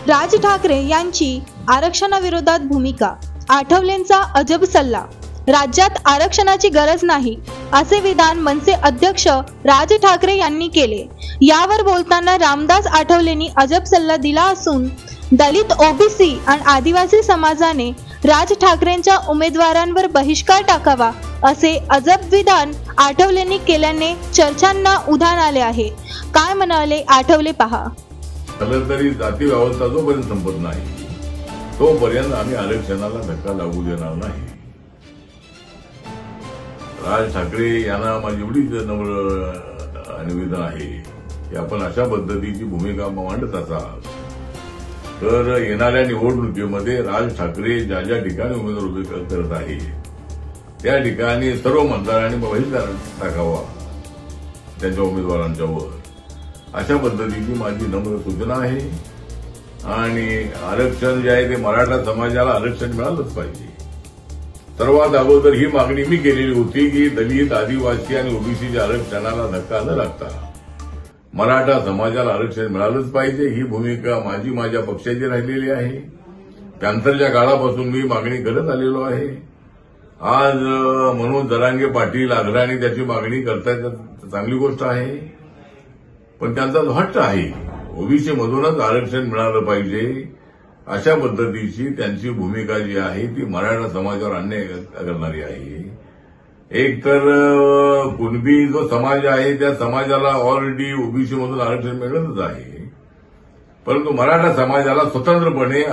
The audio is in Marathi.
राज ठाकरे यांची आरक्षणाविरोधात भूमिका, आठवलेंचा अजब सल्ला, राज्यात आरक्षणाची गरज नाही असे विधान मनसे अध्यक्ष राज ठाकरे यांनी केले। यावर बोलताना रामदास आठवलेंनी अजब सल्ला दिला असून दलित, ओबीसी आणि आदिवासी समाजाने राज ठाकरेंच्या उमेदवारांवर बहिष्कार टाकावा असे अजब विधान आठवलेंनी केल्याने चर्चांना उधाण आले आहे। काय म्हणाले आठवले पहा। तरी जाती व्यवस्था जोपर्यंत संपत नाही तोपर्यंत आम्ही आरक्षणाला धक्का लागू देणार नाही। राज ठाकरे यांना माझी एवढीच नम्र निवेदन आहे की आपण अशा पद्धतीची भूमिका मांडत असाल तर येणाऱ्या निवडणुकीमध्ये राज ठाकरे ज्या ज्या ठिकाणी उमेदवार उभे करत आहे त्या ठिकाणी सर्व मतदारांनी बहिष्कार टाकावा त्यांच्या उमेदवारांच्यावर, अशा पद्धतीची माझी नम्र सूचना आहे। आणि आरक्षण जे आहे ते मराठा समाजाला आरक्षण मिळालंच पाहिजे। सर्वात अगोदर ही मागणी मी केलेली होती की दलित, आदिवासी आणि ओबीसीच्या आरक्षणाला धक्का न लागता मराठा समाजाला आरक्षण मिळालंच पाहिजे। ही भूमिका माझ्या पक्षाची राहिलेली आहे। कॅन्सरच्या काळापासून मी मागणी करत आलेलो आहे। आज मनोज जरांगे पाटील अग्रणी त्याची मागणी करतायत, चांगली गोष्ट आहे, पण त्यांचा जो हट्ट आहे ओबीसी मधूनच आरक्षण मिळालं पाहिजे अशा पद्धतीची त्यांची भूमिका जी आहे ती मराठा समाजावर अन्याय करणारी आहे। एक तर कुणबी जो समाज आहे त्या समाजाला ऑलरेडी ओबीसी मधून आरक्षण मिळतच आहे, परंतु मराठा समाजाला स्वतंत्रपणे